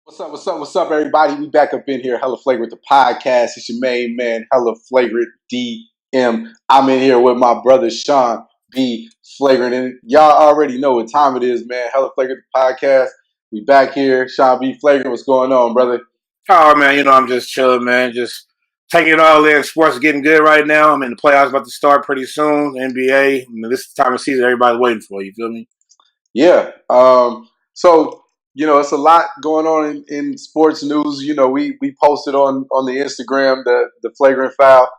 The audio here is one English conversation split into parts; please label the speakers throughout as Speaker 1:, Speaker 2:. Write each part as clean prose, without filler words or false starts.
Speaker 1: What's up, everybody? We back up in here, Hella Flagrant, the podcast. It's your main man, Hella Flagrant DM. I'm in here with my brother, Sean B. Flagrant. And y'all already know what time it is, man. Hella Flagrant, the podcast. We back here. Sean B. Flagrant, what's going on, brother?
Speaker 2: Oh man, I'm just chilling, man. Just taking it all in. Sports are getting good right now. I'm in the playoffs about to start pretty soon. NBA. This is the time of season everybody's waiting for. You feel me?
Speaker 1: Yeah. So it's a lot going on in sports news. We posted on the Instagram the flagrant foul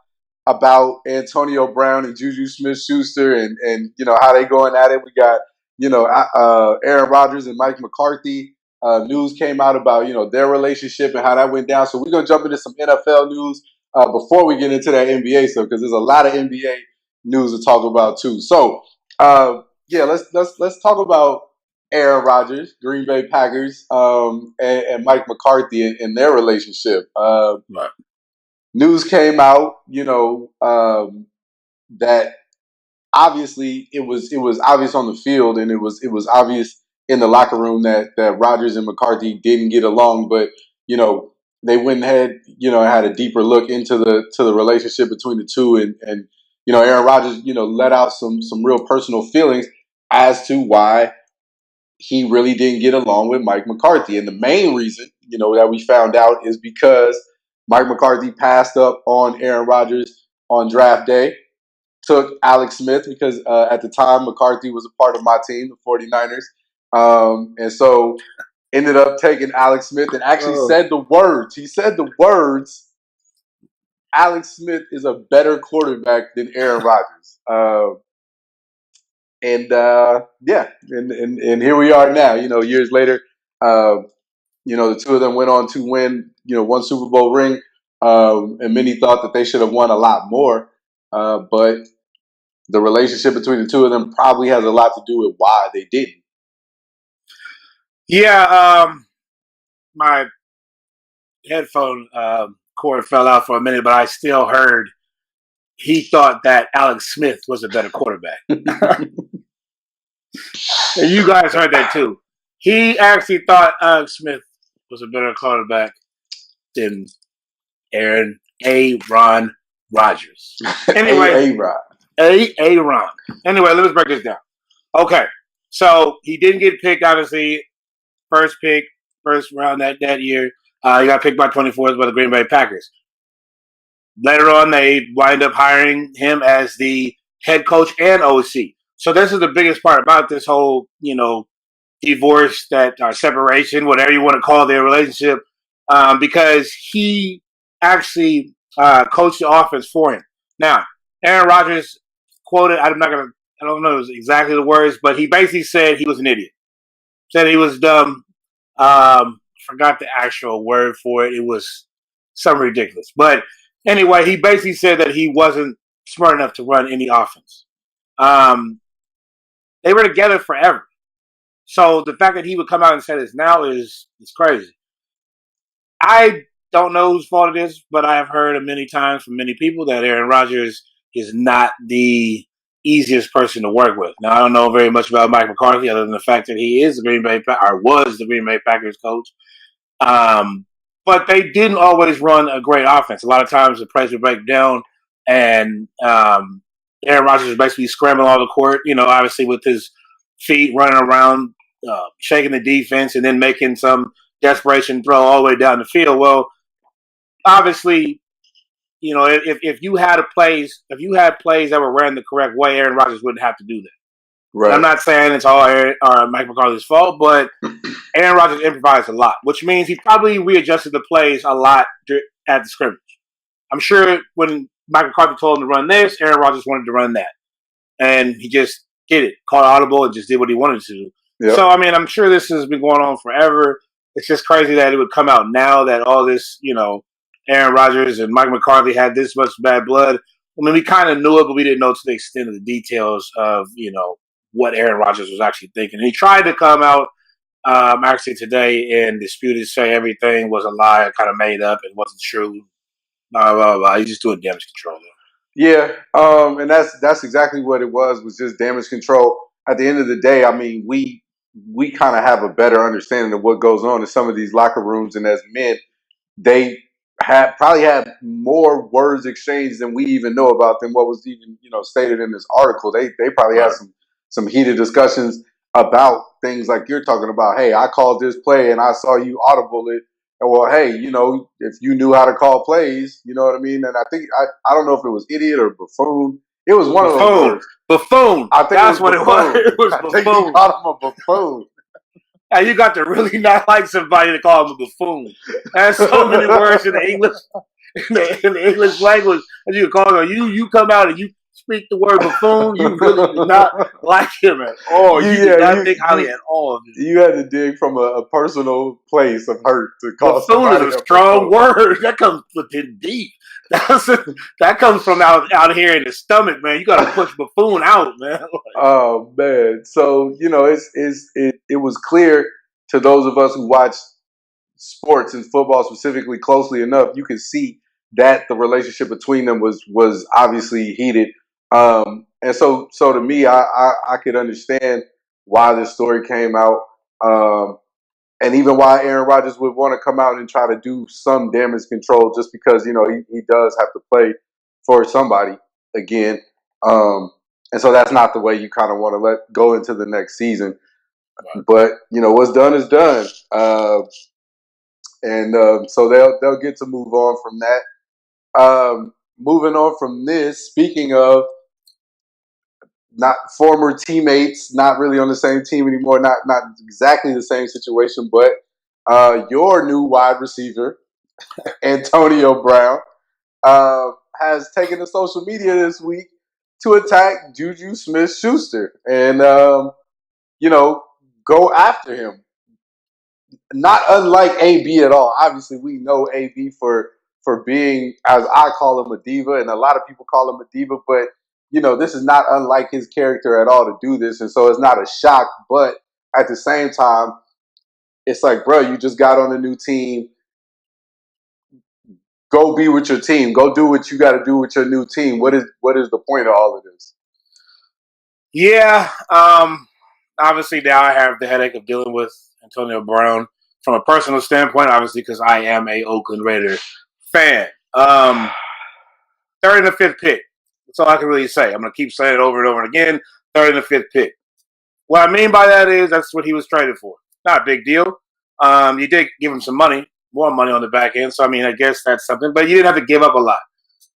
Speaker 1: about Antonio Brown and Juju Smith-Schuster and how they going at it. We got Aaron Rodgers and Mike McCarthy. News came out about their relationship and how that went down. So we're gonna jump into some NFL news before we get into that NBA stuff because there's a lot of NBA news to talk about too. So let's talk about Aaron Rodgers, Green Bay Packers, and Mike McCarthy and their relationship.
Speaker 2: Right.
Speaker 1: News came out, that obviously it was obvious on the field, and it was obvious in the locker room that Rodgers and McCarthy didn't get along. But they went ahead, had a deeper look into the relationship between the two, and Aaron Rodgers, let out some real personal feelings as to why he really didn't get along with Mike McCarthy. And the main reason, that we found out is because Mike McCarthy passed up on Aaron Rodgers on draft day, took Alex Smith because at the time McCarthy was a part of my team, the 49ers. And so ended up taking Alex Smith and actually said the words. He said the words, Alex Smith is a better quarterback than Aaron Rodgers. And here we are now. Years later, the two of them went on to win, one Super Bowl ring, and many thought that they should have won a lot more. But the relationship between the two of them probably has a lot to do with why they didn't.
Speaker 2: Yeah. My headphone cord fell out for a minute, but I still heard he thought that Alex Smith was a better quarterback. And you guys heard that too. He actually thought Alex Smith was a better quarterback than Aaron Rodgers. Anyway, Aaron. Anyway, let's break this down. Okay, so he didn't get picked, obviously. First round that year. He got picked by 24th by the Green Bay Packers. Later on, they wind up hiring him as the head coach and OC. So this is the biggest part about this whole, divorce, separation, whatever you want to call their relationship, because he actually coached the offense for him. Now, Aaron Rodgers quoted, I don't know exactly the words, but he basically said he was an idiot. Said he was dumb. Forgot the actual word for it. It was something ridiculous. But anyway, he basically said that he wasn't smart enough to run any offense. They were together forever. So the fact that he would come out and say this now is crazy. I don't know whose fault it is, but I have heard many times from many people that Aaron Rodgers is not the easiest person to work with. Now, I don't know very much about Mike McCarthy other than the fact that he is was the Green Bay Packers coach. But they didn't always run a great offense. A lot of times the plays would break down, and Aaron Rodgers was basically scrambling all the court, obviously with his feet running around, shaking the defense, and then making some desperation throw all the way down the field. Well, obviously, if you had plays that were ran the correct way, Aaron Rodgers wouldn't have to do that. Right. I'm not saying it's all Mike McCarthy's fault, but Aaron Rodgers improvised a lot, which means he probably readjusted the plays a lot at the scrimmage. I'm sure when Mike McCarthy told him to run this, Aaron Rodgers wanted to run that. And he just did it, caught audible, and just did what he wanted to do. Yep. So, I'm sure this has been going on forever. It's just crazy that it would come out now that all this, Aaron Rodgers and Mike McCarthy had this much bad blood. We kind of knew it, but we didn't know to the extent of the details of, what Aaron Rodgers was actually thinking. And he tried to come out actually today and dispute it, say everything was a lie, kind of made up and wasn't true. Blah, blah, blah. He's just doing damage control, though.
Speaker 1: Yeah, and that's exactly what it was just damage control. At the end of the day, we we kind of have a better understanding of what goes on in some of these locker rooms, and as men, they probably had more words exchanged than we even know about than what was even stated in this article. They probably had
Speaker 2: Right.
Speaker 1: some heated discussions about things like you're talking about. Hey, I called this play and I saw you audible it. And well, hey, if you knew how to call plays, you know what I mean. And I think I don't know if it was idiot or buffoon. It was one of those
Speaker 2: Buffoon.
Speaker 1: words.
Speaker 2: Buffoon.
Speaker 1: I think it
Speaker 2: That's
Speaker 1: was
Speaker 2: what it was.
Speaker 1: buffoon.
Speaker 2: It was
Speaker 1: I think he
Speaker 2: buffoon.
Speaker 1: called him a buffoon.
Speaker 2: And you got to really not like somebody to call him a buffoon. There's so many words in the English in the English language that you can call him. You come out and you speak the word buffoon. You really do not like him at all. You do not think highly at all of him.
Speaker 1: You had to dig from a personal place of hurt to call
Speaker 2: Buffoon is
Speaker 1: somebody
Speaker 2: a
Speaker 1: a
Speaker 2: strong
Speaker 1: buffoon.
Speaker 2: word. That comes within deep. That comes from out here in the stomach, man. You got to push buffoon out, man.
Speaker 1: Oh man! So it was clear to those of us who watch sports and football specifically closely enough. You could see that the relationship between them was obviously heated. And so to me, I could understand why this story came out. And even why Aaron Rodgers would want to come out and try to do some damage control, just because he does have to play for somebody again, and so that's not the way you kind of want to let go into the next season.
Speaker 2: Right.
Speaker 1: But what's done is done, and so they'll get to move on from that. Moving on from this, speaking of not former teammates, not really on the same team anymore, not exactly the same situation, but your new wide receiver, Antonio Brown, has taken to social media this week to attack Juju Smith-Schuster and go after him. Not unlike AB at all. Obviously, we know AB for being, as I call him, a diva, and a lot of people call him a diva, but this is not unlike his character at all to do this, and so it's not a shock. But at the same time, it's like, bro, you just got on a new team. Go be with your team. Go do what you got to do with your new team. What is the point of all of this?
Speaker 2: Yeah. Obviously, now I have the headache of dealing with Antonio Brown from a personal standpoint, obviously, because I am a Oakland Raider fan. Third and the fifth pick. That's all I can really say. I'm going to keep saying it over and over again. Third and the fifth pick. What I mean by that is that's what he was traded for. Not a big deal. You did give him some money, more money on the back end. So, I mean, I guess that's something. But you didn't have to give up a lot.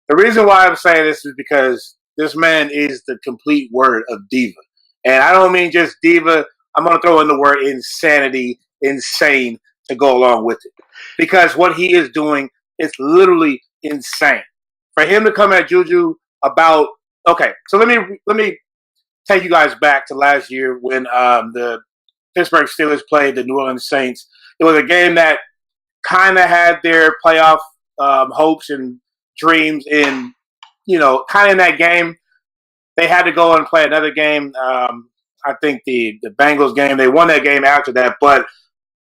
Speaker 2: The reason why I'm saying this is because this man is the complete word of diva. And I don't mean just diva. I'm going to throw in the word insanity, insane to go along with it. Because what he is doing is literally insane. For him to come at Juju about, okay, so let me take you guys back to last year when the Pittsburgh Steelers played the New Orleans Saints. It was a game that kind of had their playoff hopes and dreams in, kind of in that game. They had to go and play another game. I think the Bengals game, they won that game after that, but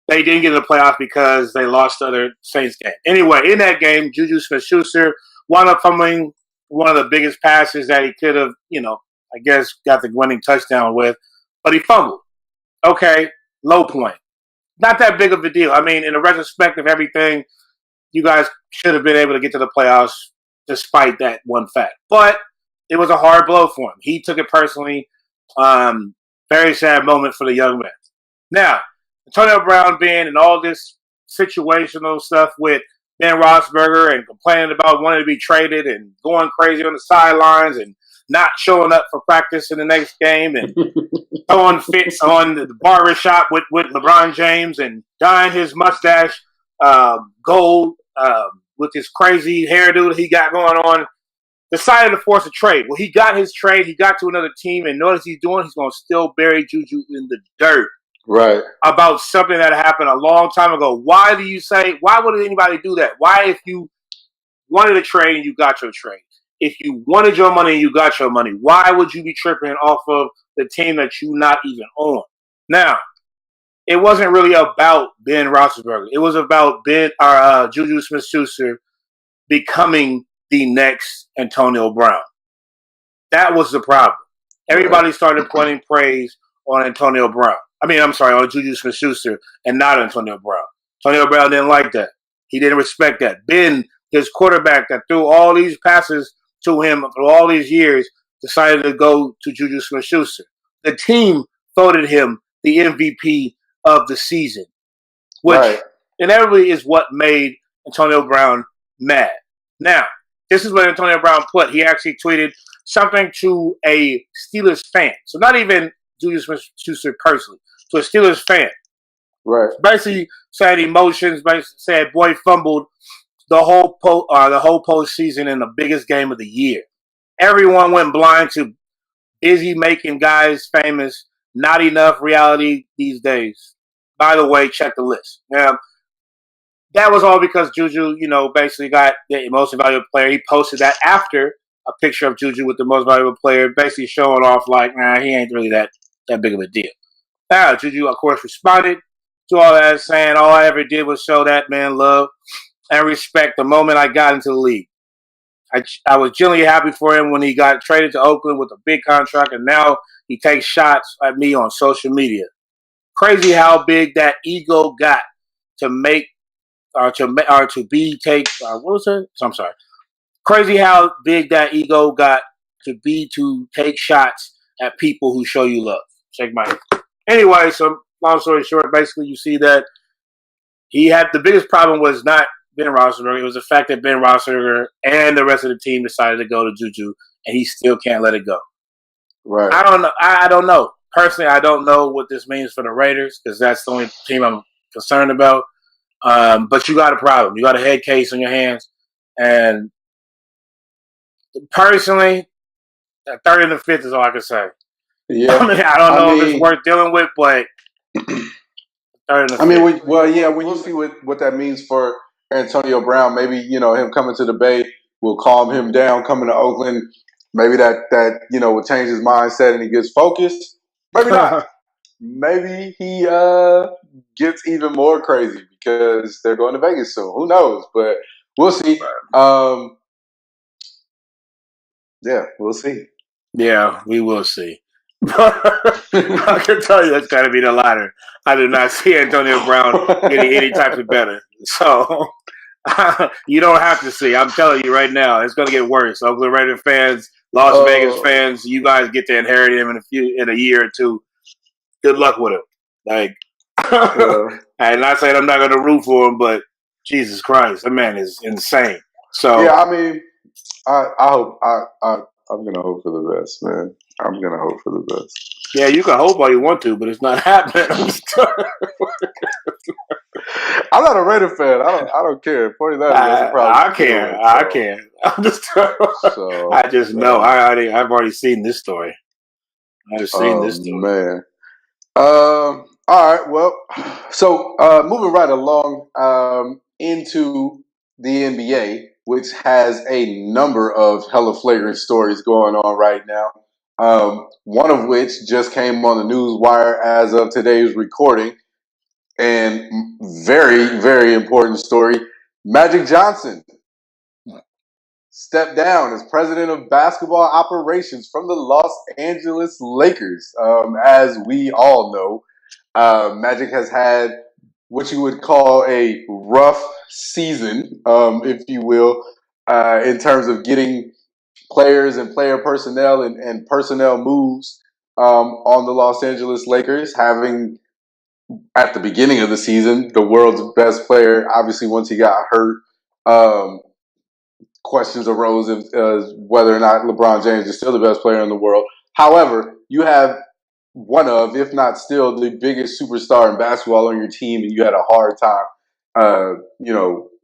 Speaker 2: they didn't get in the playoffs because they lost the other Saints game. Anyway, in that game, Juju Smith-Schuster wound up fumbling one of the biggest passes that he could have, I guess, got the winning touchdown with, but he fumbled. Okay, low point. Not that big of a deal. I mean, in the retrospect of everything, you guys should have been able to get to the playoffs despite that one fact. But it was a hard blow for him. He took it personally. Very sad moment for the young man. Now, Antonio Brown being in all this situational stuff with Ben Roethlisberger and complaining about wanting to be traded and going crazy on the sidelines and not showing up for practice in the next game and throwing fits on the barbershop with LeBron James and dyeing his mustache gold with his crazy hairdo that he got going on, decided to force a trade. Well, he got his trade. He got to another team, and notice he's doing? He's going to still bury Juju in the dirt.
Speaker 1: Right.
Speaker 2: About something that happened a long time ago. Why would anybody do that? Why, if you wanted a trade and you got your trade, if you wanted your money and you got your money, why would you be tripping off of the team that you not even on? Now, it wasn't really about Ben Roethlisberger. It was about Juju Smith-Schuster becoming the next Antonio Brown. That was the problem. Everybody started pointing praise on Antonio Brown. on Juju Smith-Schuster and not Antonio Brown. Antonio Brown didn't like that. He didn't respect that. Ben, his quarterback that threw all these passes to him through all these years, decided to go to Juju Smith-Schuster. The team voted him the MVP of the season, which inevitably is what made Antonio Brown mad. Now, this is what Antonio Brown put. He actually tweeted something to a Steelers fan. So not even Julius Smith-Schuster personally, to a Steelers fan.
Speaker 1: Right.
Speaker 2: Basically said emotions, basically said boy fumbled the whole postseason in the biggest game of the year. Everyone went blind to busy making guys famous. Not enough reality these days. By the way, check the list. Now, that was all because Juju, basically got the most valuable player. He posted that after a picture of Juju with the most valuable player, basically showing off like, nah, he ain't really that big of a deal. Now, Juju, of course, responded to all that, saying all I ever did was show that man love and respect the moment I got into the league. I was genuinely happy for him when he got traded to Oakland with a big contract, and now he takes shots at me on social media. Crazy how big that ego got to make to be take. What was it? I'm sorry. Crazy how big that ego got to take shots at people who show you love. Shake my head. Anyway, so long story short, basically you see that he had the biggest problem was not Ben Roethlisberger. It was the fact that Ben Roethlisberger and the rest of the team decided to go to Juju, and he still can't let it go.
Speaker 1: Right.
Speaker 2: I don't know. I don't know. Personally, I don't know what this means for the Raiders because that's the only team I'm concerned about. But you got a problem. You got a head case on your hands. And personally, the third and the fifth is all I can say.
Speaker 1: Yeah.
Speaker 2: I don't know if it's worth dealing with, but third and the fifth.
Speaker 1: When you see what that means for Antonio Brown, maybe, him coming to the Bay will calm him down, coming to Oakland. Maybe that will change his mindset and he gets focused. Maybe not. Maybe he gets even more crazy because they're going to Vegas soon. Who knows? But we'll see. We'll see.
Speaker 2: Yeah, we will see. I can tell you that's got to be the latter. I do not see Antonio Brown getting any type of better. So you don't have to see. I'm telling you right now, it's going to get worse. Oakland Raiders fans, Las Vegas fans, you guys get to inherit him in a year or two. Good luck with him. Like, I'm not saying I'm not going to root for him, but Jesus Christ, that man is insane. So
Speaker 1: yeah, I mean, I hope I'm gonna hope for the best, man. I'm gonna hope for the best.
Speaker 2: Yeah, you can hope all you want to, but it's not happening.
Speaker 1: I'm not a Raider fan. I don't care. 49ers,
Speaker 2: I care. I care. I just know. I've already seen this story. I've seen this story.
Speaker 1: Man. All right. Well, so moving right along into the NBA, which has a number of hella flagrant stories going on right now. One of which just came on the news wire as of today's recording. And very, very important story. Magic Johnson stepped down as president of basketball operations from the Los Angeles Lakers. As we all know, Magic has had what you would call a rough season, if you will, in terms of getting players and player personnel and personnel moves on the Los Angeles Lakers, having at the beginning of the season the world's best player. Obviously, once he got hurt, questions arose of whether or not LeBron James is still the best player in the world. However, you have one of, if not still, the biggest superstar in basketball on your team, and you had a hard time,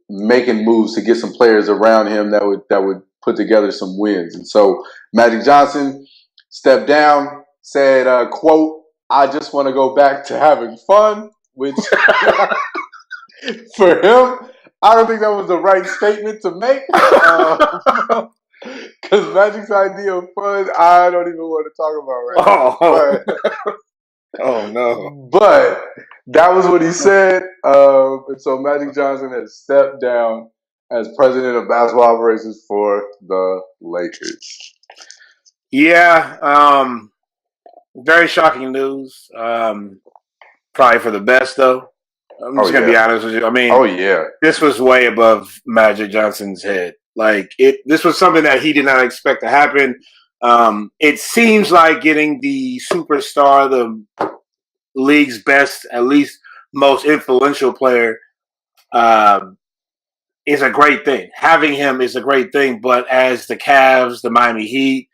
Speaker 1: making moves to get some players around him that would put together some wins. And so Magic Johnson stepped down, said, quote, "I just want to go back to having fun," which for him, I don't think that was the right statement to make. Because Magic's idea of fun, I don't even want to talk about right now.
Speaker 2: Oh, no.
Speaker 1: But that was what he said. And so Magic Johnson has stepped down as president of basketball operations for the Lakers.
Speaker 2: Yeah. Very shocking news. probably for the best, though. I'm
Speaker 1: Oh
Speaker 2: just gonna be
Speaker 1: yeah.
Speaker 2: honest with you. I mean,
Speaker 1: Oh yeah.
Speaker 2: this was way above Magic Johnson's head. Like this was something that he did not expect to happen. It seems like getting the superstar, the league's best, at least most influential player, um, is a great thing. Having him is a great thing. But as the Cavs, the Miami Heat,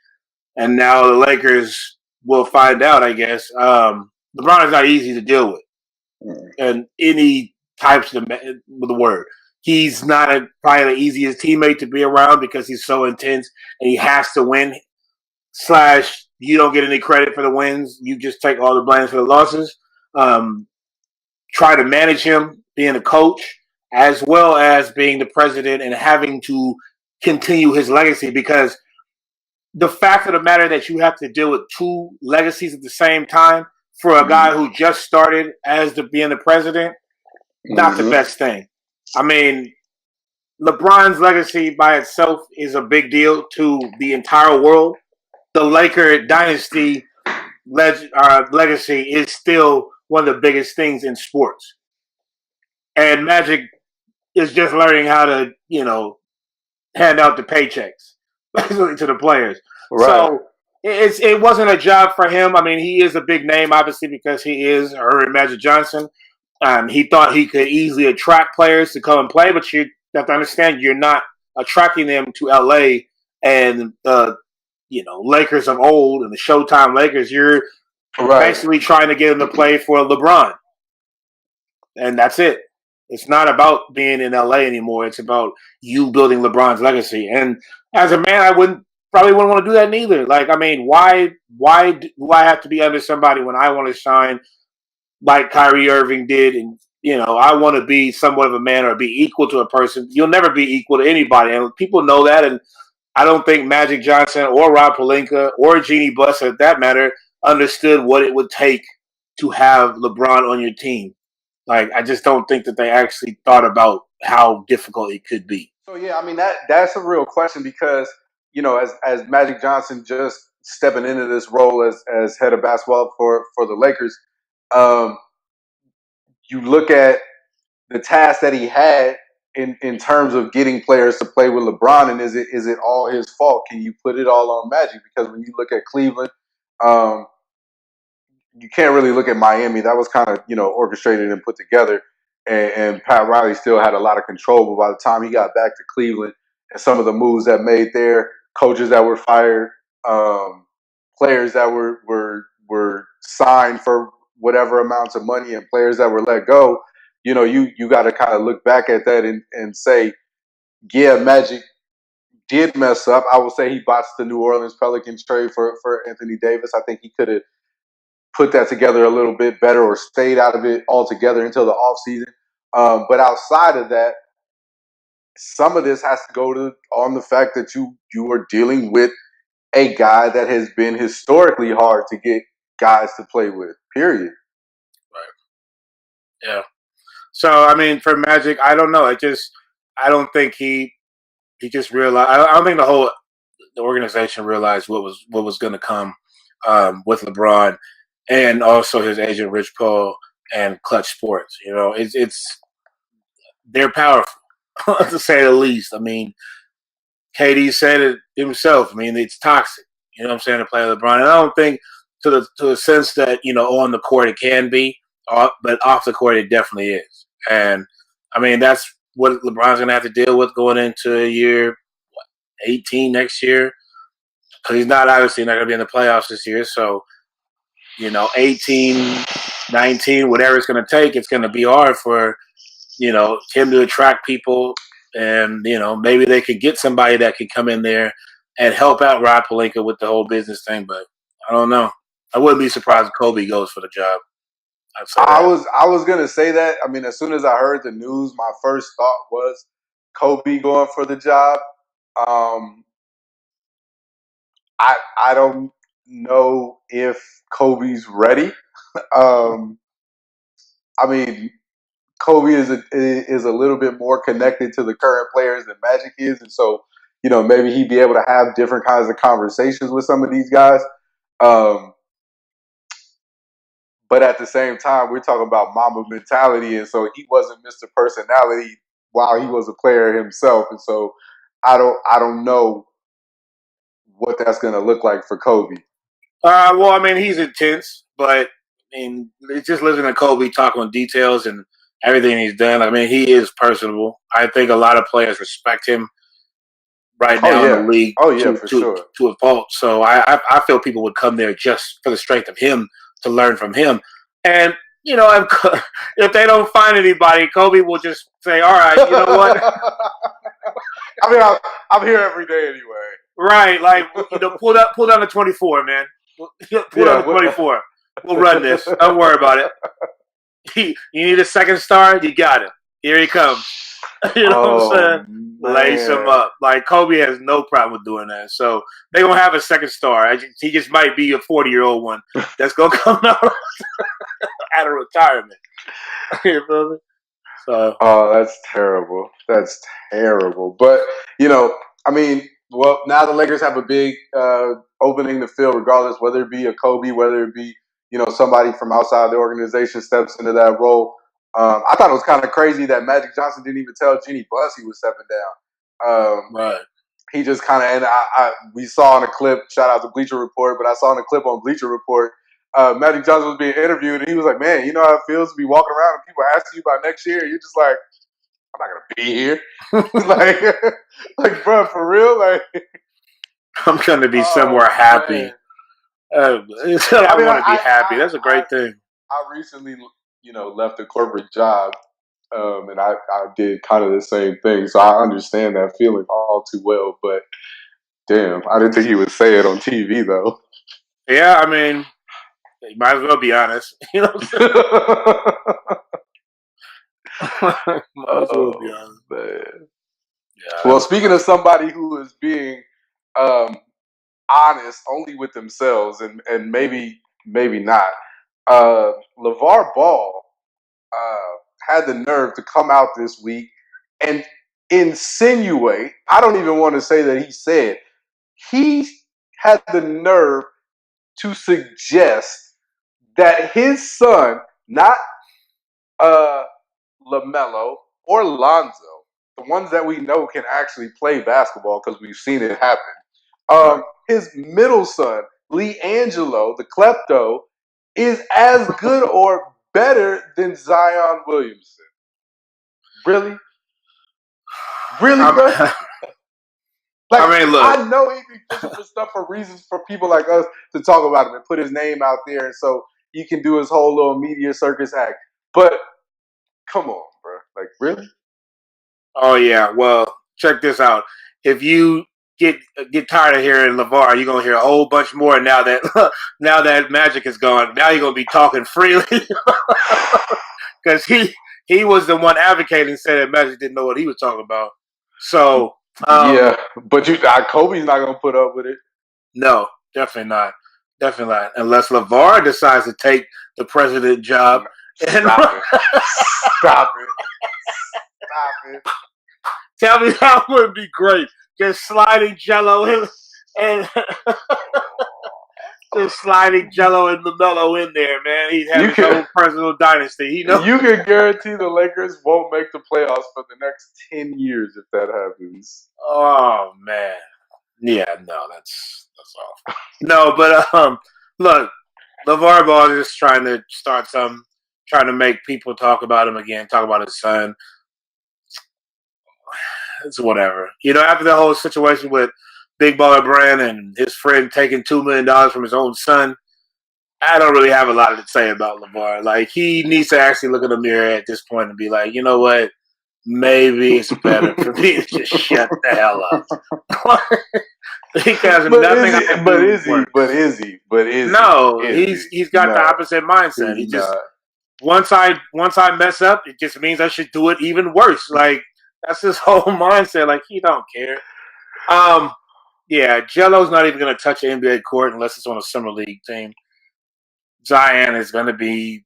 Speaker 2: and now the Lakers will find out, I guess, LeBron is not easy to deal with.
Speaker 1: Mm.
Speaker 2: And any types of with the word. He's not probably the easiest teammate to be around because he's so intense and he has to win. Slash, you don't get any credit for the wins. You just take all the blame for the losses. Um, Try to manage him being a coach as well as being the president and having to continue his legacy because the fact of the matter that you have to deal with two legacies at the same time for a
Speaker 1: Mm-hmm.
Speaker 2: guy who just started as being the president, not the
Speaker 1: Mm-hmm.
Speaker 2: best thing. I mean, LeBron's legacy by itself is a big deal to the entire world. The Laker dynasty legacy is still one of the biggest things in sports. And Magic is just learning how to, hand out the paychecks basically to the players.
Speaker 1: Right.
Speaker 2: So it wasn't a job for him. I mean, he is a big name, obviously, because he is Irving Magic Johnson. He thought he could easily attract players to come and play, but you have to understand you're not attracting them to LA and the Lakers of old and the Showtime Lakers. You're
Speaker 1: Right.
Speaker 2: basically trying to get them to play for LeBron, and that's it. It's not about being in LA anymore. It's about you building LeBron's legacy. And as a man, I probably wouldn't want to do that neither. Like, I mean, why do I have to be under somebody when I want to shine like Kyrie Irving did? And I want to be somewhat of a man or be equal to a person. You'll never be equal to anybody, and people know that. And I don't think Magic Johnson or Rob Pelinka or Jeannie Buss, for that matter, understood what it would take to have LeBron on your team. Like, I just don't think that they actually thought about how difficult it could be.
Speaker 1: So yeah, I mean that's a real question because as Magic Johnson just stepping into this role as head of basketball for the Lakers, um, you look at the task that he had in terms of getting players to play with LeBron, and is it all his fault? Can you put it all on Magic? Because when you look at Cleveland, um, you can't really look at Miami. That was kind of orchestrated and put together, and Pat Riley still had a lot of control. But by the time he got back to Cleveland, and some of the moves that made there, coaches that were fired, um, players that were signed for whatever amounts of money, and players that were let go, you got to kind of look back at that and say, yeah, Magic did mess up. I will say he botched the New Orleans Pelicans trade for Anthony Davis. I think he could have put that together a little bit better or stayed out of it altogether until the offseason. But outside of that, some of this has to go on the fact that you are dealing with a guy that has been historically hard to get guys to play with. Period.
Speaker 2: Right. Yeah. So I mean, for Magic, I don't know. I don't think he just realized. I don't think the organization realized what was going to come with LeBron and also his agent Rich Paul and Clutch Sports. It's they're powerful to say the least. I mean, KD said it himself. I mean, it's toxic. You know what I'm saying, to play LeBron. And I don't think to the sense that on the court it can be, but off the court it definitely is. And I mean, that's what LeBron's gonna have to deal with going into year 18 next year because he's not obviously not gonna be in the playoffs this year. So 18, 19, whatever it's gonna take, it's gonna be hard for him to attract people, and maybe they could get somebody that could come in there and help out Rob Pelinka with the whole business thing. But I don't know. I wouldn't be surprised if Kobe goes for the job. I'd say
Speaker 1: I
Speaker 2: that.
Speaker 1: was I was gonna say that. I mean, as soon as I heard the news, my first thought was Kobe going for the job. Um, I don't know if Kobe's ready. Um, I mean, Kobe is a little bit more connected to the current players than Magic is, and so maybe he'd be able to have different kinds of conversations with some of these guys. Um, But at the same time, we're talking about Mamba mentality, and so he wasn't Mr. Personality while he was a player himself, and so I don't know what that's going to look like for Kobe.
Speaker 2: Well, I mean, he's intense, but I mean, it's just listening to Kobe talk on details and everything he's done. I mean, he is personable. I think a lot of players respect him right
Speaker 1: Oh
Speaker 2: now in the
Speaker 1: yeah,
Speaker 2: league
Speaker 1: oh yeah, for sure.
Speaker 2: to a fault. So I feel people would come there just for the strength of him to learn from him. And you know, if they don't find anybody, Kobe will just say, "All right, you know what?
Speaker 1: I mean, I'm here every day anyway.
Speaker 2: Right, like you know, pull down the 24, man. Pull down
Speaker 1: Yeah.
Speaker 2: the 24. We'll run this. Don't worry about it. You need a second star? You got it. Here he comes." You know what I'm
Speaker 1: Oh
Speaker 2: saying? Lace him
Speaker 1: man.
Speaker 2: up. Like Kobe has no problem with doing that. So they're gonna have a second star. He just might be a 40-year-old one that's gonna come out out of retirement. You feel me? So
Speaker 1: Oh, that's terrible. That's terrible. But I mean, well, now the Lakers have a big opening to fill, regardless whether it be a Kobe, whether it be somebody from outside the organization steps into that role. I thought it was kind of crazy that Magic Johnson didn't even tell Jeannie Buss he was stepping down.
Speaker 2: right.
Speaker 1: He just kind of, and we saw in a clip. Shout out to Bleacher Report, but I saw in a clip on Bleacher Report. Magic Johnson was being interviewed, and he was like, "Man, you know how it feels to be walking around and people ask you about next year. You're just like, I'm not gonna be here, like, bro, for real, like,
Speaker 2: I'm gonna be
Speaker 1: oh
Speaker 2: somewhere happy.
Speaker 1: man.
Speaker 2: I
Speaker 1: I mean,
Speaker 2: want to be happy. That's a great thing.
Speaker 1: I recently, left a corporate job, and I did kind of the same thing, so I understand that feeling all too well. But damn, I didn't think he would say it on TV though.
Speaker 2: Yeah, I mean, you might as well be honest. You know what I'm saying? Might as well be
Speaker 1: Oh
Speaker 2: honest.
Speaker 1: man.
Speaker 2: Yeah, that
Speaker 1: Well,
Speaker 2: was
Speaker 1: speaking of somebody who is being um, honest only with themselves, and maybe not, LeVar Ball had the nerve to come out this week and insinuate. I don't even want to say that he said. He had the nerve to suggest that his son, not uh, LaMelo or Lonzo, the ones that we know can actually play basketball because we've seen it happen.
Speaker 2: right.
Speaker 1: His middle son, LiAngelo, the klepto, is as good or better than Zion Williamson. Really? Really, bro?
Speaker 2: I
Speaker 1: Like,
Speaker 2: mean, look.
Speaker 1: I know he be pushing for stuff for reasons for people like us to talk about him and put his name out there, and so he can do his whole little media circus act. But come on, bro. Like, really?
Speaker 2: Oh yeah. Well, check this out. If you get tired of hearing LeVar, you're gonna hear a whole bunch more now that now that Magic is gone. Now you're gonna be talking freely because he was the one advocating, saying that Magic didn't know what he was talking about. So
Speaker 1: Yeah, but Kobe's not gonna put up with it.
Speaker 2: no, definitely not. Definitely not. Unless LeVar decides to take the president job and
Speaker 1: Stop it! Stop it! Stop it!
Speaker 2: tell me that would be great. Just sliding Jello and just sliding Jello and LaMelo in there, man. He'd have
Speaker 1: You
Speaker 2: his
Speaker 1: can
Speaker 2: own personal dynasty. You know.
Speaker 1: you can guarantee the Lakers won't make the playoffs for the next 10 years if that happens.
Speaker 2: Oh man. Yeah, no, that's awful. No, but look, LeVar Ball is just trying to start some, trying to make people talk about him again, talk about his son. It's whatever. You know, after the whole situation with Big Baller Brand and his friend taking $2 million from his own son, I don't really have a lot to say about LeVar. Like, he needs to actually look in the mirror at this point and be like, you know what? Maybe it's better for me to just shut the hell up. Because
Speaker 1: But
Speaker 2: nothing
Speaker 1: is
Speaker 2: I
Speaker 1: he? But
Speaker 2: do
Speaker 1: is he? But
Speaker 2: works.
Speaker 1: is he? But is he?
Speaker 2: No,
Speaker 1: Is he?
Speaker 2: he's got the
Speaker 1: No,
Speaker 2: opposite mindset.
Speaker 1: he's
Speaker 2: He just,
Speaker 1: not.
Speaker 2: once I mess up, it just means I should do it even worse. Like, that's his whole mindset. Like, he don't care. Um, yeah, Jello's not even going to touch the NBA court unless it's on a summer league team. Zion is going to be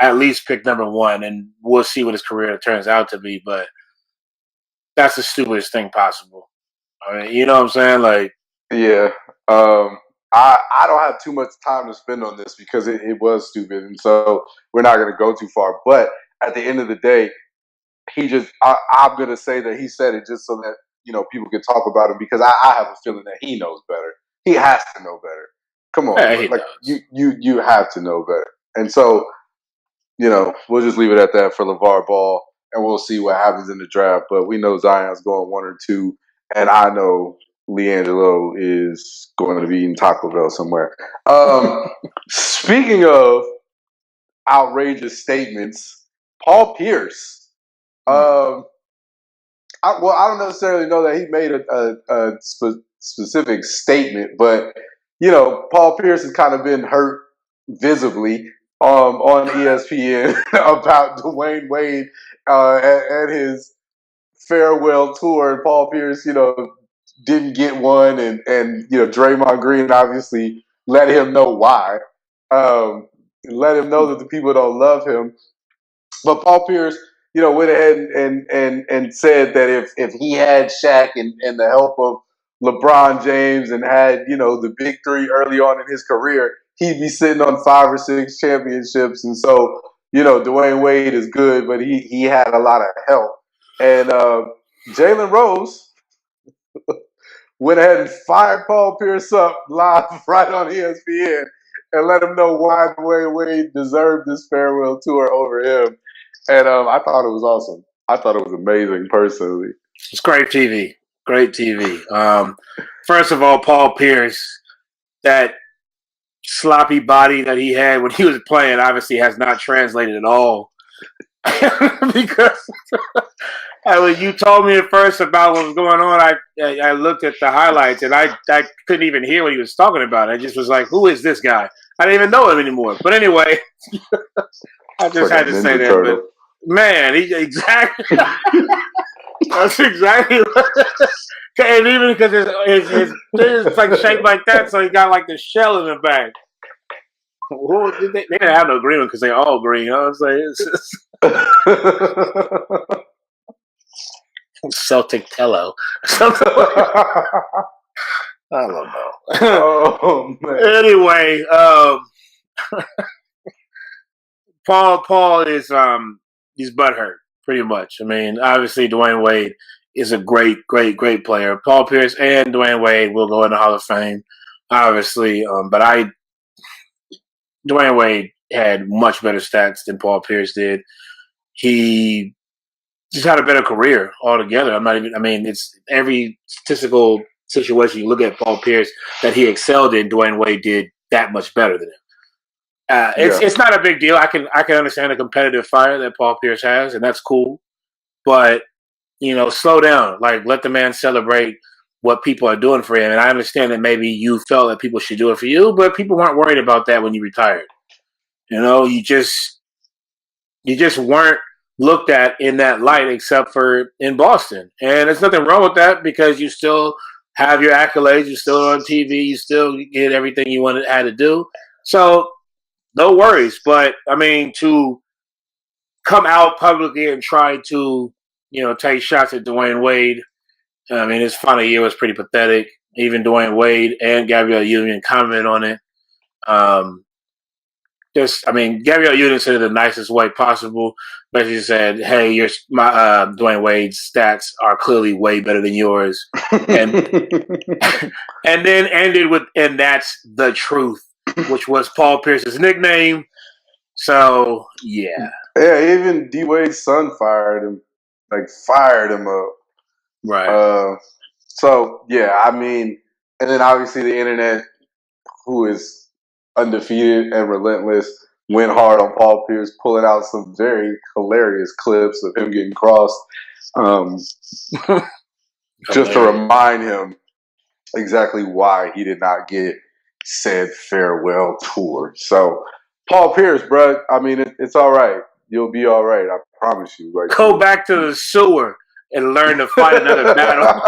Speaker 2: at least pick number one, and we'll see what his career turns out to be. But that's the stupidest thing possible. I mean, you know what I'm saying? Like,
Speaker 1: Yeah. Um, I don't have too much time to spend on this because it was stupid, and so we're not going to go too far. But at the end of the day, I'm going to say that he said it just so that people can talk about him because I have a feeling that he knows better. He has to know better. Come on,
Speaker 2: Yeah,
Speaker 1: bro.
Speaker 2: he
Speaker 1: Like
Speaker 2: does.
Speaker 1: you have to know better. And so we'll just leave it at that for LeVar Ball, and we'll see what happens in the draft. But we know Zion's going 1 or 2, and I know LiAngelo is going to be eating Taco Bell somewhere. Speaking of outrageous statements, Paul Pierce.
Speaker 2: Hmm.
Speaker 1: Um, I don't necessarily know that he made a specific statement, but Paul Pierce has kind of been hurt visibly on ESPN about Dwayne Wade at his farewell tour. And Paul Pierce, didn't get one, and Draymond Green obviously let him know why. Let him know that the people don't love him. But Paul Pierce, went ahead and said that if he had Shaq and the help of LeBron James and had the big three early on in his career, he'd be sitting on 5 or 6 championships. And so Dwayne Wade is good, but he had a lot of help. And Jalen Rose went ahead and fired Paul Pierce up live right on ESPN and let him know why Dwayne Wade deserved this farewell tour over him. And I thought it was awesome. I thought it was amazing personally.
Speaker 2: It's great TV. Great TV. First of all, Paul Pierce, that sloppy body that he had when he was playing obviously has not translated at all. Because when you told me at first about what was going on, I looked at the highlights and I couldn't even hear what he was talking about. I just was like, who is this guy? I didn't even know him anymore. But anyway, I
Speaker 1: It's
Speaker 2: just
Speaker 1: like a
Speaker 2: had to say
Speaker 1: Ninja
Speaker 2: that. But
Speaker 1: Turtle.
Speaker 2: man, he exactly. That's exactly. And even because his thing is like shaped like that, so he got like the shell in the back. Who did they didn't have no green one because they're all green. You know what I'm saying? It's just Celtic Tello. I don't know.
Speaker 1: Oh man.
Speaker 2: Anyway, Paul is he's butthurt pretty much. I mean, obviously Dwayne Wade is a great player. Paul Pierce and Dwayne Wade will go in the Hall of Fame, obviously. But Dwayne Wade had much better stats than Paul Pierce did. He just had a better career altogether. I mean, it's every statistical situation you look at Paul Pierce that he excelled in, Dwayne Wade did that much better than him.
Speaker 1: Yeah.
Speaker 2: It's not a big deal. I can understand the competitive fire that Paul Pierce has, and that's cool. But slow down. Like, let the man celebrate what people are doing for him. And I understand that maybe you felt that people should do it for you, but people weren't worried about that when you retired. You just weren't looked at in that light, except for in Boston. And there's nothing wrong with that because you still have your accolades. You're still on TV. You still get everything you had to do. So no worries. But I mean, to come out publicly and try to, take shots at Dwayne Wade. I mean, his final year was pretty pathetic. Even Dwayne Wade and Gabrielle Union commented on it. Gabrielle Union said it the nicest way possible. Basically said, "Hey, my Dwayne Wade's stats are clearly way better than yours," and and then ended with, "And that's the truth," which was Paul Pierce's nickname. So yeah,
Speaker 1: Yeah, even D Wade's son fired him, fired him up.
Speaker 2: right.
Speaker 1: So yeah, I mean, and then obviously the internet, who is undefeated and relentless, went hard on Paul Pierce, pulling out some very hilarious clips of him getting crossed, um, just to remind him exactly why he did not get said farewell tour. So, Paul Pierce, bro, I mean, it's all right. You'll be all right. I promise you.
Speaker 2: Go back to the sewer and learn to fight another battle.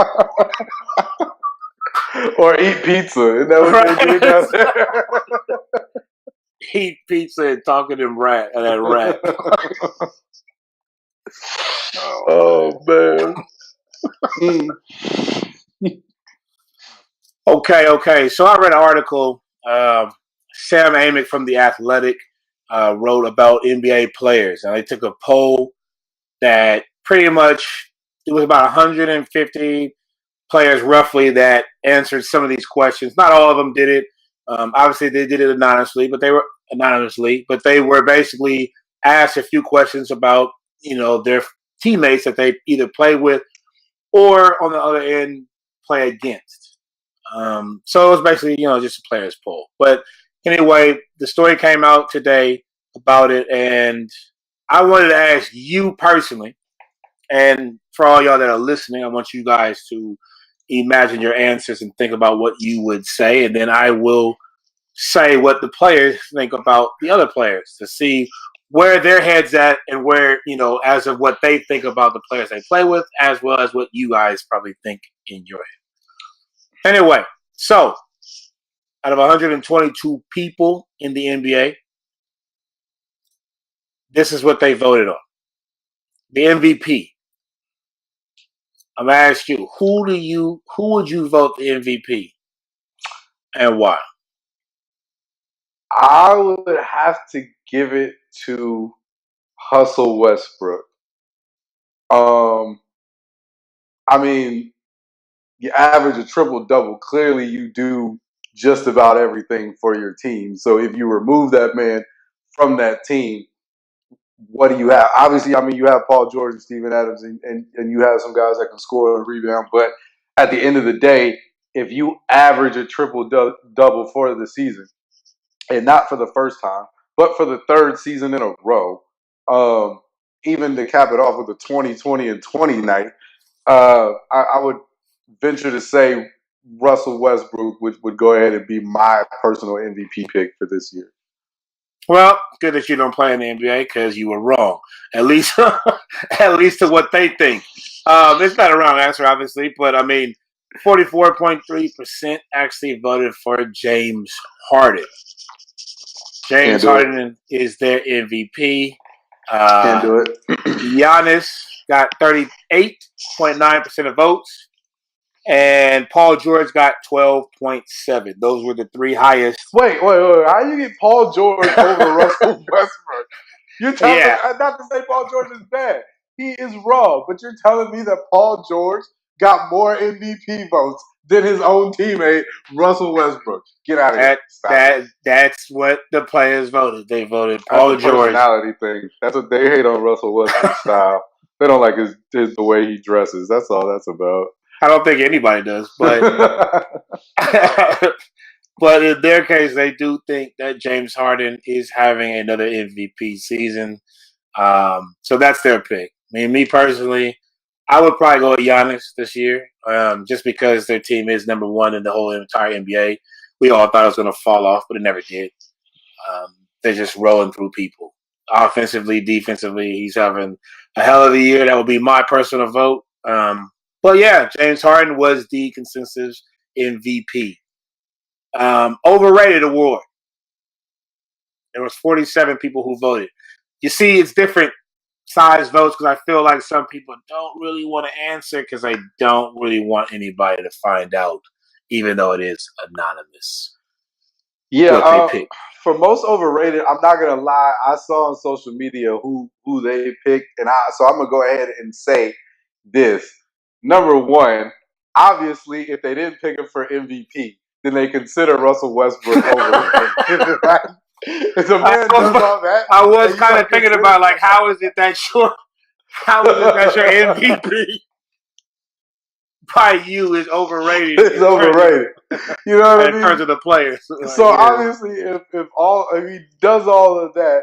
Speaker 1: Or eat pizza. Isn't that what they do down there?
Speaker 2: Eat pizza and talking to that rat.
Speaker 1: Oh man.
Speaker 2: Okay. So I read an article. Sam Amick from The Athletic wrote about NBA players, and they took a poll that pretty much it was about 150 players roughly that answered some of these questions. Not all of them did it. Obviously, they did it anonymously, but they were basically asked a few questions about their teammates that they either play with or on the other end play against. So it was basically just a players poll. But anyway, the story came out today about it, and I wanted to ask you personally, and for all y'all that are listening, I want you guys to imagine your answers and think about what you would say, and then I will say what the players think about the other players to see where their heads at and where, as of what they think about the players they play with, as well as what you guys probably think in your head. Anyway, so out of 122 people in the NBA, this is what they voted on. The MVP. I'm gonna ask you, who would you vote the MVP and why?
Speaker 1: I would have to give it to Hustle Westbrook. Um, I mean, you average a triple double. Clearly, you do just about everything for your team. So if you remove that man from that team, what do you have? Obviously, I mean, you have Paul George and Steven Adams, and you have some guys that can score and rebound. But at the end of the day, if you average a triple double for the season, and not for the first time, but for the third season in a row, um, even to cap it off with a 2020 and 20 night, I would venture to say Russell Westbrook would go ahead and be my personal MVP pick for this year.
Speaker 2: Well, good that you don't play in the NBA because you were wrong. At least, at least to what they think. It's not a wrong answer, obviously, but I mean, 44.3% actually voted for James Harden.
Speaker 1: Can't
Speaker 2: James
Speaker 1: do it.
Speaker 2: Harden is their MVP.
Speaker 1: Can't do it.
Speaker 2: Giannis got 38.9% of votes, and Paul George got 12.7. Those were the three highest.
Speaker 1: Wait. How do you get Paul George over Russell Westbrook? You're telling
Speaker 2: Yeah,
Speaker 1: not to say Paul George is bad. He is wrong, but you're telling me that Paul George got more MVP votes than his own teammate Russell Westbrook. Get out of here. Stop it.
Speaker 2: that's what the players voted. They voted
Speaker 1: That's
Speaker 2: Paul
Speaker 1: a
Speaker 2: George.
Speaker 1: personality thing. That's what they hate on Russell Westbrook's style. They don't like the way he dresses. That's all that's about.
Speaker 2: I don't think anybody does, but but in their case, they do think that James Harden is having another MVP season. So that's their pick. I mean, me personally, I would probably go with Giannis this year, just because their team is number one in the whole entire NBA. We all thought it was going to fall off, but it never did. They're just rolling through people. Offensively, defensively, he's having a hell of a year. That would be my personal vote. But yeah, James Harden was the consensus MVP. Overrated award. There was 47 people who voted. You see, it's different size votes because I feel like some people don't really want to answer because they don't really want anybody to find out, even though it is anonymous
Speaker 1: Yeah,
Speaker 2: what they pick.
Speaker 1: for most overrated, I'm not gonna lie. I saw on social media who they picked, and so I'm gonna go ahead and say this. Number one, obviously, if they didn't pick him for MVP, then they consider Russell Westbrook overrated. Right? If a man does all that,
Speaker 2: I was
Speaker 1: and you
Speaker 2: kind
Speaker 1: don't
Speaker 2: of thinking
Speaker 1: consider
Speaker 2: about like how is it that your MVP by you is overrated
Speaker 1: it's overrated. You know what I
Speaker 2: in terms
Speaker 1: mean?
Speaker 2: of the players.
Speaker 1: So
Speaker 2: Like,
Speaker 1: obviously, if he does all of that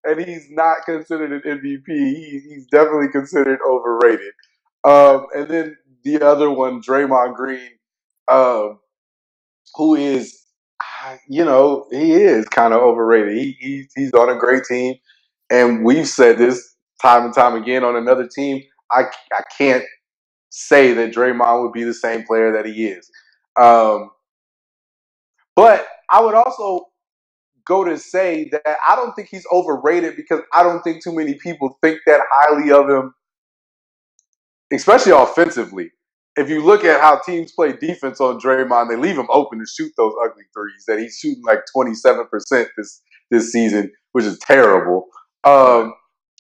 Speaker 1: and he's not considered an MVP, he's definitely considered overrated. And then the other one, Draymond Green, um, who is, he is kind of overrated. He's on a great team, and we've said this time and time again on another team. I can't say that Draymond would be the same player that he is. Um, but I would also go to say that I don't think he's overrated because I don't think too many people think that highly of him, especially offensively. if you look at how teams play defense on Draymond, they leave him open to shoot those ugly threes that he's shooting like 27% this season, which is terrible.
Speaker 2: Right.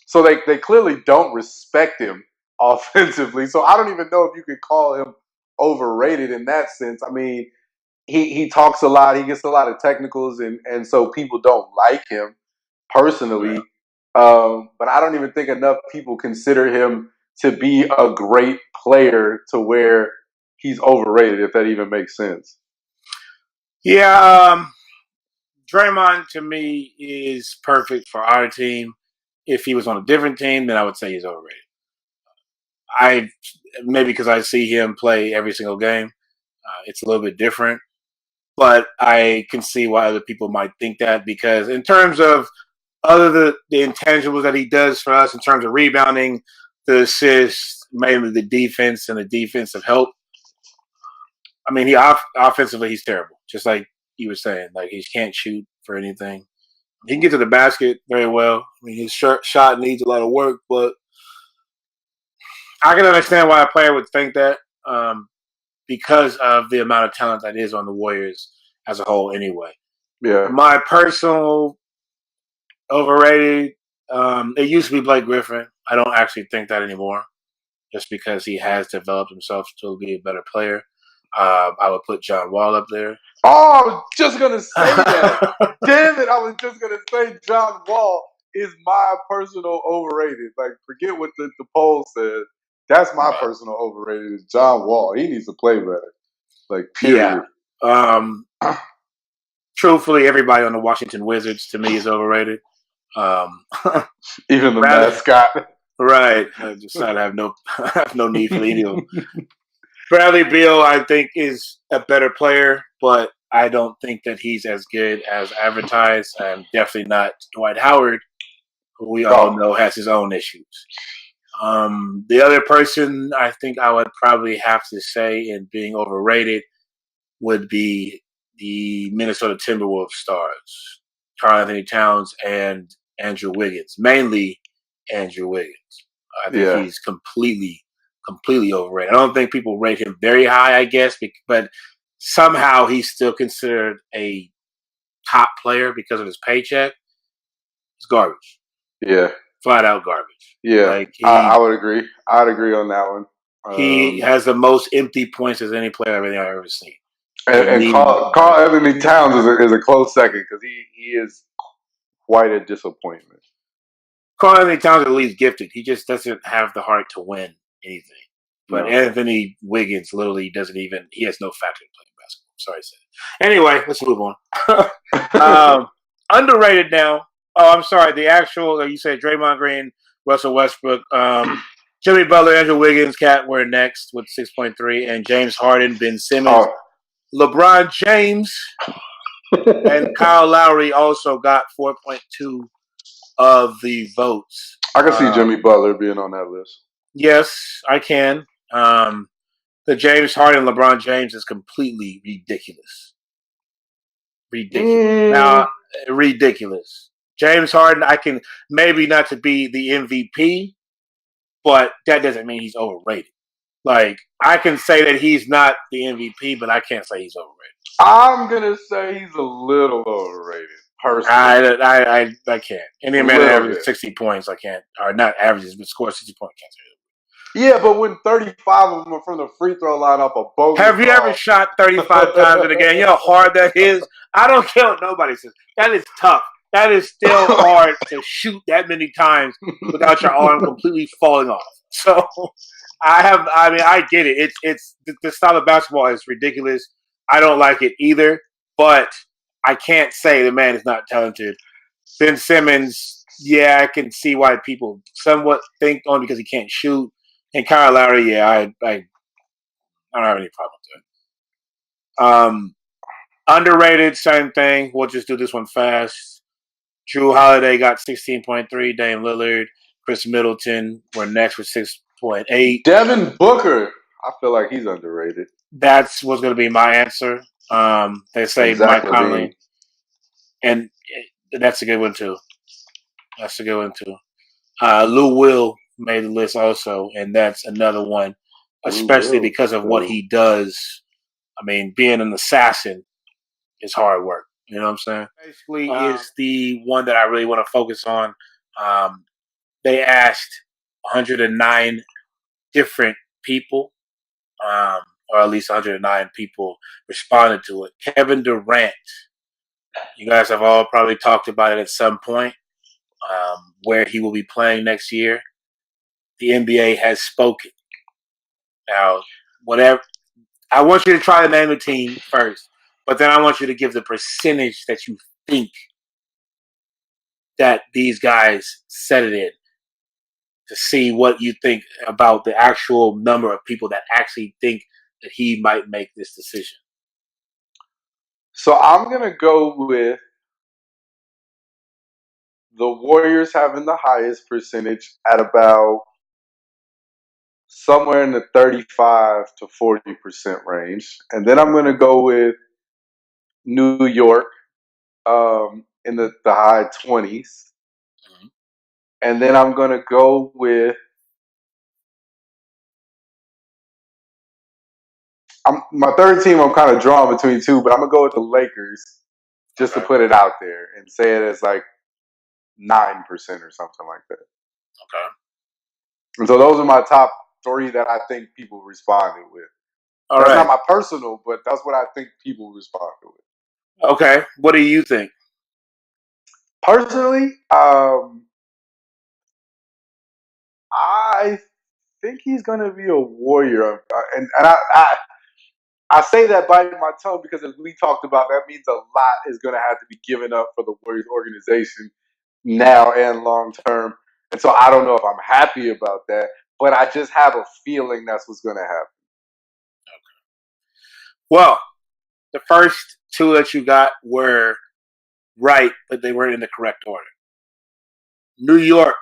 Speaker 1: So they clearly don't respect him offensively. So I don't even know if you could call him overrated in that sense. I mean, he talks a lot, he gets a lot of technicals, and so people don't like him personally.
Speaker 2: Right.
Speaker 1: But I don't even think enough people consider him to be a great player to where he's overrated, if that even makes sense.
Speaker 2: Yeah, Draymond to me is perfect for our team. If he was on a different team, then I would say he's overrated. I maybe because I see him play every single game, it's a little bit different. But I can see why other people might think that because in terms of the intangibles that he does for us in terms of rebounding, the assists, mainly the defense and the defensive help. I mean, offensively he's terrible, just like you were saying. Like he can't shoot for anything. He can get to the basket very well. I mean, his shot needs a lot of work, but I can understand why a player would think that because of the amount of talent that is on the Warriors as a whole. Anyway,
Speaker 1: Yeah,
Speaker 2: my personal overrated. It used to be Blake Griffin. I don't actually think that anymore, just because he has developed himself to be a better player. I would put John Wall up there.
Speaker 1: oh, I was just gonna say that. Damn it! I was just gonna say John Wall is my personal overrated. Like, forget what the poll says. That's my
Speaker 2: Right.
Speaker 1: personal overrated is John Wall. He needs to play better. Like,
Speaker 2: Yeah.
Speaker 1: period.
Speaker 2: Um, Truthfully, everybody on the Washington Wizards to me is overrated. Um,
Speaker 1: Even the
Speaker 2: rather,
Speaker 1: mascot.
Speaker 2: right. I decided I have no have no need for any of them. Bradley Beal, I think, is a better player, but I don't think that he's as good as advertised. I'm definitely not Dwight Howard, who we all
Speaker 1: Oh,
Speaker 2: know has his own issues. The other person I think I would probably have to say in being overrated would be the Minnesota Timberwolves stars, Karl Anthony Towns and Andrew Wiggins, mainly Andrew Wiggins. I think
Speaker 1: yeah,
Speaker 2: he's completely overrated. I don't think people rate him very high, I guess, but somehow he's still considered a top player because of his paycheck. It's garbage,
Speaker 1: yeah,
Speaker 2: flat out garbage.
Speaker 1: yeah.
Speaker 2: Like
Speaker 1: I would agree. I'd agree on that one.
Speaker 2: he has the most empty points as any player I've ever seen. Doesn't
Speaker 1: And
Speaker 2: need
Speaker 1: Carl Anthony Towns is a close second because he is quite a disappointment.
Speaker 2: Carl Anthony Towns at least gifted. He just doesn't have the heart to win anything. But
Speaker 1: No.
Speaker 2: Anthony Wiggins literally doesn't even. He has no factor in playing basketball. Sorry to say that. Anyway, let's move on. Underrated now. Oh, I'm sorry. The actual you said Draymond Green, Russell Westbrook, Jimmy Butler, Andrew Wiggins, Cat were next with 6.3, and James Harden, Ben Simmons,
Speaker 1: Oh.
Speaker 2: LeBron James, and Kyle Lowry also got 4.2 of the votes.
Speaker 1: I can see Jimmy Butler being on that list.
Speaker 2: Yes, I can. The James Harden, LeBron James is completely ridiculous. Ridiculous.
Speaker 1: Mm,
Speaker 2: Now, ridiculous. James Harden, I can maybe not to be the MVP, but that doesn't mean he's overrated. Like I can say that he's not the MVP, but I can't say he's overrated.
Speaker 1: I'm gonna say he's a little overrated, personally.
Speaker 2: I can't. Any
Speaker 1: A
Speaker 2: man that
Speaker 1: little
Speaker 2: averages
Speaker 1: bit.
Speaker 2: 60 points, I can't. Or not averages, but scores 60 points, I can't say it.
Speaker 1: Yeah, but when 35 of them are from the free throw line off a bogus
Speaker 2: Have you ever
Speaker 1: call.
Speaker 2: shot 35 times in a game? You know how hard that is? I don't care what nobody says. That is tough. That is still hard to shoot that many times without your arm completely falling off. So I get it. It's the style of basketball is ridiculous. I don't like it either, but I can't say the man is not talented. Ben Simmons, yeah, I can see why people somewhat think only because he can't shoot. And Kyle Lowry, yeah, I don't have any problem with it. Underrated, same thing. We'll just do this one fast. Drew Holiday got 16.3. Dame Lillard, Chris Middleton were next with 6.8.
Speaker 1: Devin Booker, I feel like he's underrated.
Speaker 2: That's what's going to be my answer. They say
Speaker 1: And Zach
Speaker 2: Mike
Speaker 1: LaVine.
Speaker 2: Conley, and that's a good one too. That's a good one too. Lou Will made the list also, and that's another one
Speaker 1: We
Speaker 2: especially
Speaker 1: will
Speaker 2: because of what
Speaker 1: too.
Speaker 2: he does. I mean, being an assassin is hard work. You know what I'm saying? Basically, is the one that I really want to focus on. Um, they asked 109 different people, or at least 109 people responded to it. Kevin Durant, you guys have all probably talked about it at some point, where he will be playing next year. The NBA has spoken. Now, whatever, I want you to try to name a team first, but then I want you to give the percentage that you think that these guys set it in, to see what you think about the actual number of people that actually think that he might make this decision.
Speaker 1: So I'm gonna go with the Warriors having the highest percentage at about somewhere in the 35 to 40% range, and then I'm gonna go with New York in the high 20s,
Speaker 2: Mm-hmm.
Speaker 1: and then I'm gonna go with my third team. I'm kind of drawn between two, but I'm gonna go with the Lakers just to
Speaker 2: Okay.
Speaker 1: put it out there and say it as like 9% or something like that.
Speaker 2: Okay.
Speaker 1: And so those are my top three that I think people responded with.
Speaker 2: All
Speaker 1: That's not
Speaker 2: right.
Speaker 1: my personal, but that's what I think people responded with.
Speaker 2: Okay. What do you think?
Speaker 1: Personally, I think he's going to be a warrior, and I say that biting my tongue because as we talked about, that means a lot is going to have to be given up for the Warriors organization now and long term. And so I don't know if I'm happy about that, but I just have a feeling that's what's going to happen.
Speaker 2: Well, the first two that you got were right, but they weren't in the correct order. New York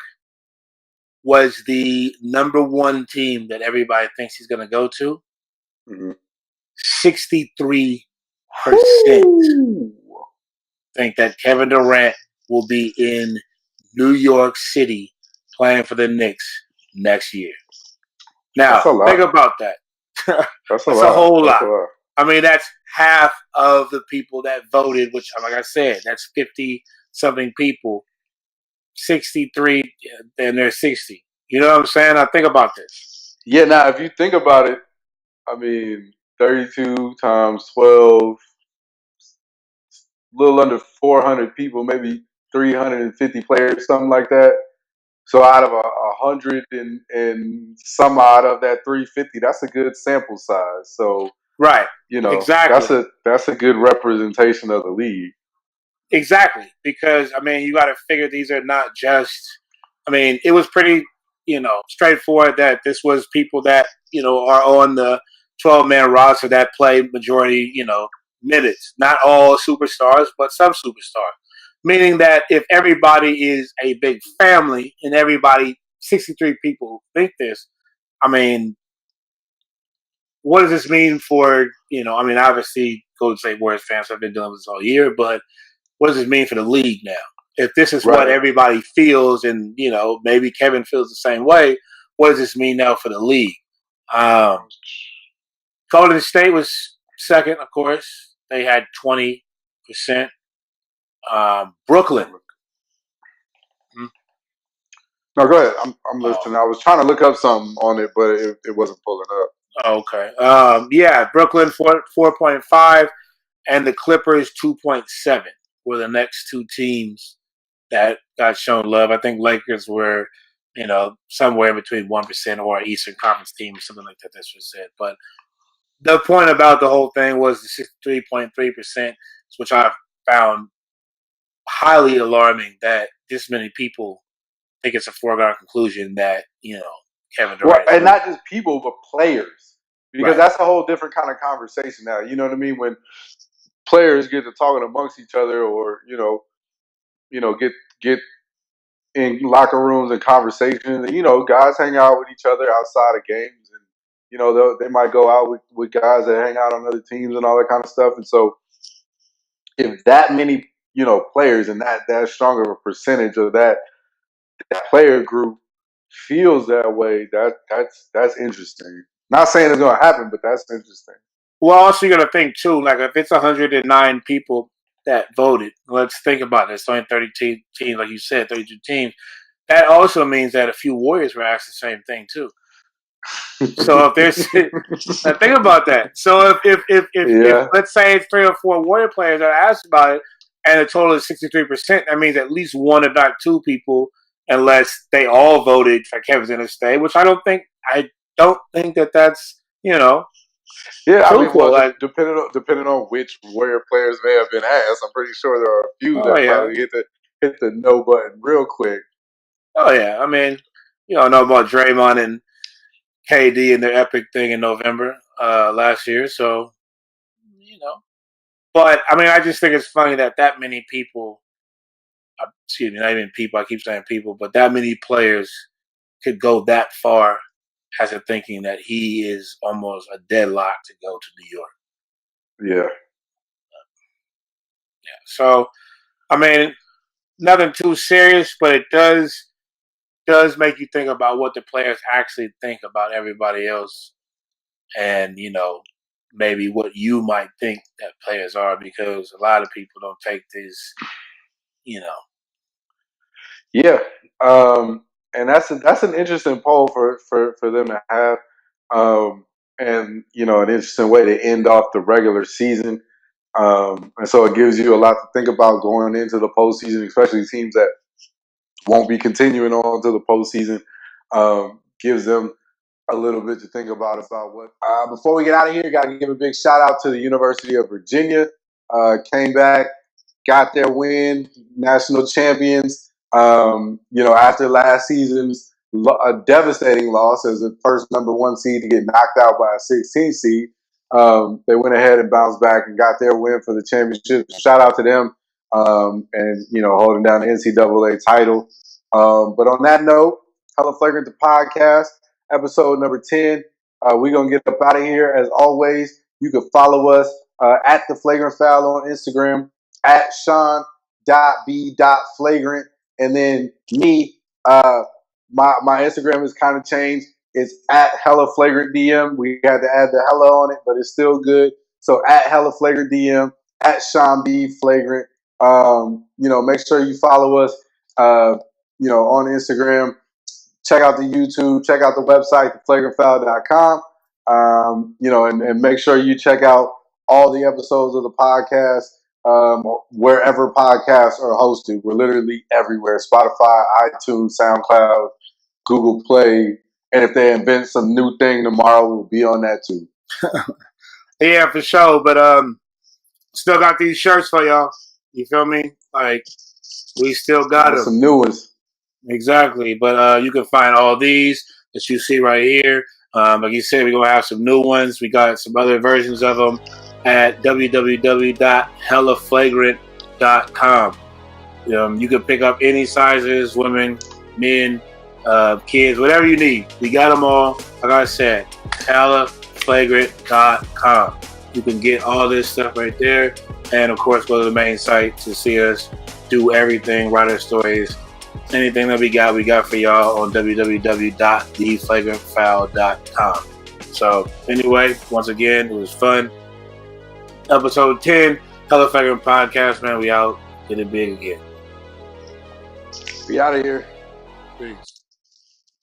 Speaker 2: was the number one team that everybody thinks he's going to go to.
Speaker 1: Mm-hmm.
Speaker 2: 63% think that Kevin Durant will be in New York City playing for the Knicks next year.
Speaker 1: That's
Speaker 2: Now,
Speaker 1: a
Speaker 2: think
Speaker 1: lot.
Speaker 2: about that.
Speaker 1: That's a
Speaker 2: That's a
Speaker 1: lot.
Speaker 2: whole
Speaker 1: That's a
Speaker 2: lot.
Speaker 1: lot.
Speaker 2: I mean, that's half of the people that voted, which, like I said, that's 50 something people. 63, and they're 60. You know what I'm saying? Now, think about this.
Speaker 1: Yeah, now if you think about it, I mean, 32 times 12, a little under 400 people, maybe 350 players, something like that. So out of 100 and some odd of that 350, that's a good sample size. So
Speaker 2: Right.
Speaker 1: that's
Speaker 2: Exactly.
Speaker 1: a good representation of the league.
Speaker 2: Exactly. Because, I mean, you got to figure these are not just, I mean, it was pretty, straightforward that this was people that, are on the 12-man roster that play majority, minutes. Not all superstars, but some superstars. Meaning that if everybody is a big family and everybody, 63 people think this, I mean, what does this mean for, I mean, obviously, Golden State Warriors fans have been doing this all year, but what does this mean for the league now? If this is what
Speaker 1: Right.
Speaker 2: everybody feels, and maybe Kevin feels the same way, what does this mean now for the league? Golden State was second, of course. They had 20%. Brooklyn. Hmm?
Speaker 1: No, go ahead. I'm
Speaker 2: Oh,
Speaker 1: listening. I was trying to look up something on it, but it wasn't pulling up.
Speaker 2: okay. Yeah, Brooklyn 4.5, and the Clippers 2.7 were the next two teams that got shown love. I think Lakers were, somewhere between 1% or an Eastern Conference team or something like that. That's what said. But the point about the whole thing was the 63.3%, which I found highly alarming that this many people think it's a foregone conclusion that, Kevin
Speaker 1: Well,
Speaker 2: Durant is
Speaker 1: and
Speaker 2: moving.
Speaker 1: not just people, but players, because
Speaker 2: Right.
Speaker 1: that's a whole different kind of conversation now. You know what I mean? When players get to talking amongst each other, or get in locker rooms and conversations. And, guys hang out with each other outside of games, and they might go out with guys that hang out on other teams and all that kind of stuff. And so, if that many players and that strong of a percentage of that player group feels that way, that's interesting. Not saying it's going to happen, but that's interesting.
Speaker 2: Well, also you got to think too. Like if it's 109 people that voted, let's think about this. Only 32 teams, like you said, 32 teams. That also means that a few Warriors were asked the same thing too. So if there's, now think about that. So if
Speaker 1: Yeah.
Speaker 2: let's say it's 3 or 4 Warrior players that are asked about it, and the total is 63%, that means at least one, if not 2 people, unless they all voted for Kevin's to stay, which I don't think. I don't think that that's
Speaker 1: Yeah, I mean,
Speaker 2: truthful.
Speaker 1: well,
Speaker 2: Like,
Speaker 1: depending on which Warrior players may have been asked, I'm pretty sure there are a few
Speaker 2: oh
Speaker 1: that
Speaker 2: yeah,
Speaker 1: probably hit the no button real quick.
Speaker 2: oh yeah. I mean, you don't know about Draymond and KD and their epic thing in November last year, so you know. But I mean, I just think it's funny that many people, excuse me, not even people. I keep saying people, but that many players could go that far as a thinking that he is almost a deadlock to go to New York.
Speaker 1: Yeah.
Speaker 2: Yeah. So I mean, nothing too serious, but it does make you think about what the players actually think about everybody else, and maybe what you might think that players are, because a lot of people don't take this, you know.
Speaker 1: Yeah, and that's an interesting poll for them to have, and an interesting way to end off the regular season. And so it gives you a lot to think about going into the postseason, especially teams that won't be continuing on to the postseason. Gives them a little bit to think about what. Before we get out of here, got to give a big shout out to the University of Virginia. Came back, got their win, national champions. After last season's a devastating loss as the first number 1 seed to get knocked out by a 16th seed, they went ahead and bounced back and got their win for the championship. Shout out to them, and holding down the NCAA title. But on that note, Hella Flagrant the podcast, episode number 10. We're gonna get up out of here. As always, you can follow us at the Flagrant Foul on Instagram, at Sean.B.Flagrant, and then me. My Instagram has kind of changed. It's at Hella Flagrant DM. We had to add the Hella on it, but it's still good. So at Hella Flagrant DM, at Sean B Flagrant. Make sure you follow us. On Instagram. Check out the YouTube. Check out the website, theflagrantfoul.com. And make sure you check out all the episodes of the podcast wherever podcasts are hosted. We're literally everywhere: Spotify, iTunes, SoundCloud, Google Play, and if they invent some new thing tomorrow, we'll be on that too.
Speaker 2: Yeah, for sure. But still got these shirts for y'all. You feel me? Like, we still got them.
Speaker 1: Some new ones.
Speaker 2: Exactly. But you can find all these that you see right here. Like you said, we're going to have some new ones. We got some other versions of them at www.hellaflagrant.com. You can pick up any sizes, women, men, kids, whatever you need. We got them all. Like I said, hellaflagrant.com. You can get all this stuff right there. And, of course, go to the main site to see us do everything, write our stories, anything that we got for y'all on www.theflagrantfoul.com. So, anyway, once again, it was fun. Episode 10, Hella Flagrant Podcast, man. We out. Get it big again.
Speaker 1: We out of here.
Speaker 2: Peace.